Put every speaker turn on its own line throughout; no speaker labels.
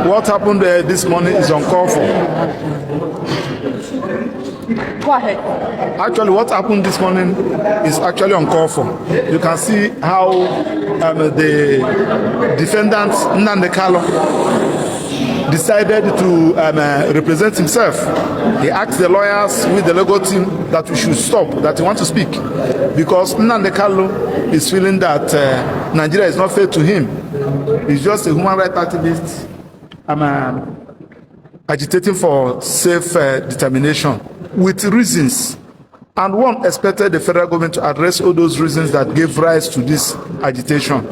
what happened this morning is uncalled for.
Go ahead.
Actually, what happened this morning is actually uncalled for. You can see how the defendant, Nnamdi Kanu, decided to represent himself. He asked the lawyers with the legal team that we should stop, that he wants to speak. Because Nnamdi Kanu is feeling that Nigeria is not fair to him. He's just a human rights activist agitating for self-determination with reasons. And one expected the federal government to address all those reasons that gave rise to this agitation.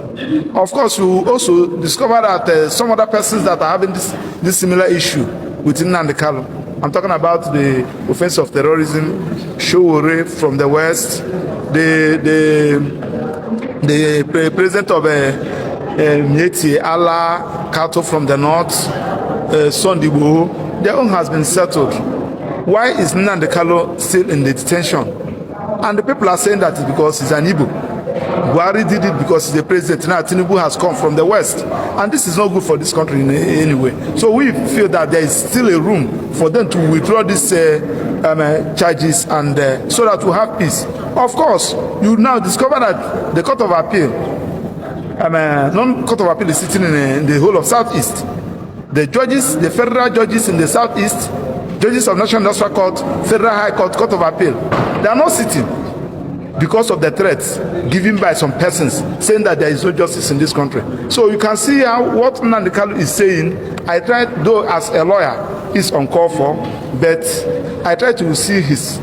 Of course, we also discover that some other persons that are having this similar issue with Nnamdi Kanu. I'm talking about the offense of terrorism, Sowore from the west, the president of Miyetti Allah Kato from the north, Sunday Igboho. Their own has been settled. Why is Nnamdi Kanu still in the detention? And the people are saying that it's because he's an Igbo. Buhari did it because he's the president. Now Tinubu has come from the west. And this is not good for this country in any way. So we feel that there is still a room for them to withdraw these charges and so that we have peace. Of course, you now discover that the Court of Appeal, non-Court of Appeal is sitting in the whole of Southeast. The judges, the federal judges in the Southeast, judges of National Industrial Court, Federal High Court, Court of Appeal, they are not sitting because of the threats given by some persons saying that there is no justice in this country. So you can see how what Nnamdi Kanu is saying. I tried, though as a lawyer, is uncalled for, but I try to see his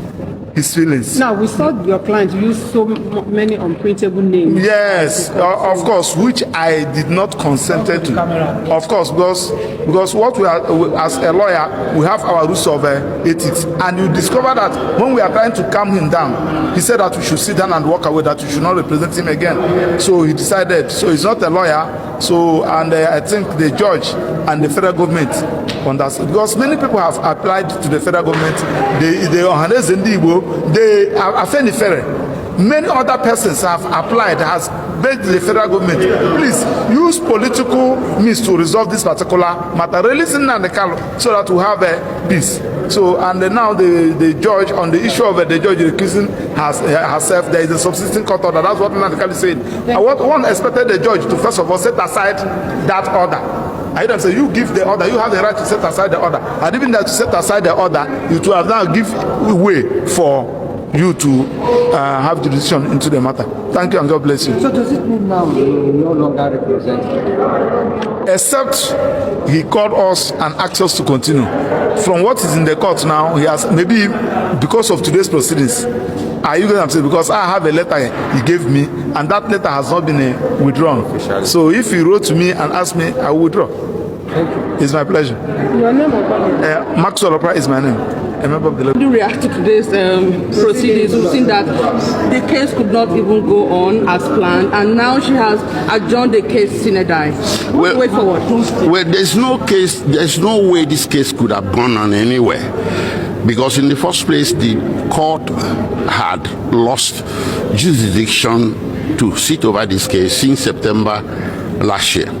feelings.
Now, we saw your client use so many unprintable names.
Yes, of course, which I did not consent to. Of course, because what we are, as a lawyer, we have our rules of ethics. And you discover that when we are trying to calm him down, he said that we should sit down and walk away, that we should not represent him again. So he decided, so he's not a lawyer. So, and I think the judge and the federal government understand. Because many people have applied to the federal government, they are fair. Many other persons have applied, has begged the federal government, please use political means to resolve this particular matter, releasing Nnamdi Kanu so that we have peace. So, and now the judge, on the issue of the judge recusing herself, there is a subsisting court order. That's what Nnamdi Kanu said. One expected the judge to first of all set aside that order. I don't say you give the order, you have the right to set aside the order. And even that to set aside the order, you to have now give way for you to have jurisdiction into the matter. Thank you and God bless you.
So does it mean now you no longer represent?
Except he called us and asked us to continue. From what is in the court now, he has, maybe because of today's proceedings, are you going to say, because I have a letter he gave me and that letter has not been withdrawn. So if he wrote to me and asked me, I will withdraw.
Thank you.
It's my pleasure.
Your name or
Maxwell Opera is my name. A member of the
How do you react to today's proceedings? We've seen that the case could not even go on as planned, and now she has adjourned the case sine die. Way forward.
Well, there's no way this case could have gone on anywhere. Because in the first place, the court had lost jurisdiction to sit over this case since September last year.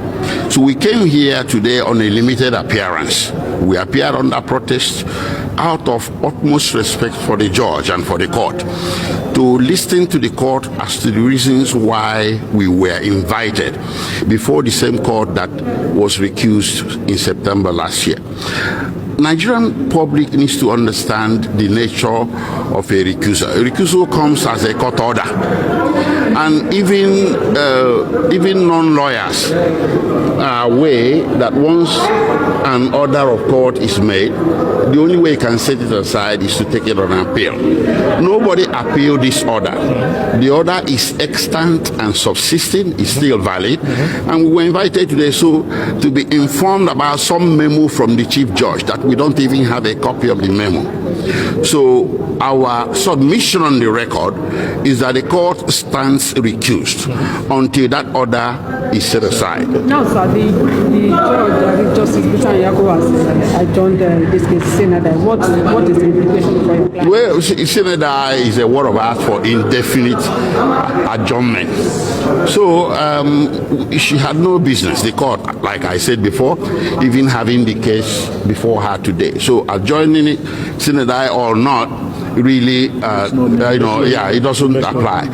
So we came here today on a limited appearance. We appeared under protest out of utmost respect for the judge and for the court, to listen to the court as to the reasons why we were invited before the same court that was recused in September last year. Nigerian public needs to understand the nature of a recusal. A recusal comes as a court order, and even non-lawyers are aware that once an order of court is made, the only way you can set it aside is to take it on appeal. Nobody appealed this order. The order is extant and subsisting, is still valid, and we were invited today to be informed about some memo from the chief judge that we don't even have a copy of the memo. So our submission on the record is that the court stands recused until that order is set aside.
Now, sir, the
Justice Bishop Nyako has adjourned this case, saying that what is the implication for your client?
Well, Sinedai is a word of art for indefinite adjournment. So she had no business, the court, like I said before, even having the case before her today. So adjourning it, Sinedai or not, really, it doesn't apply.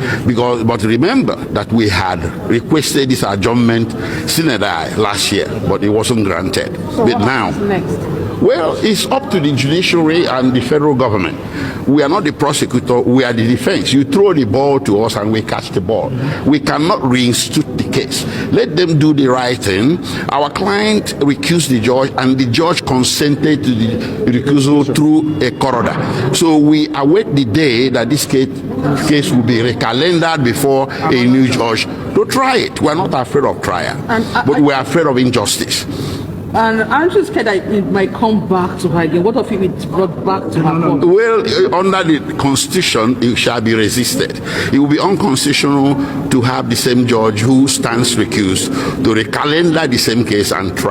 But remember that we had requested this adjournment Sinedai last year, but it wasn't granted.
So
but
what
now,
happens next?
well, it's up to the judiciary and the federal government. We are not the prosecutor, we are the defense. You throw the ball to us and we catch the ball. We cannot reinstitute the case. Let them do the right thing. Our client recused the judge and the judge consented to the recusal through a coroner. So we await the day that this case will be recalendared before a new judge to try it. We are not afraid of trial, but we are afraid of injustice.
And aren't you scared that it might come back to her again? What if it's brought back to her court?
Well, under the Constitution, it shall be resisted. It will be unconstitutional to have the same judge who stands recused to recalendar the same case and try.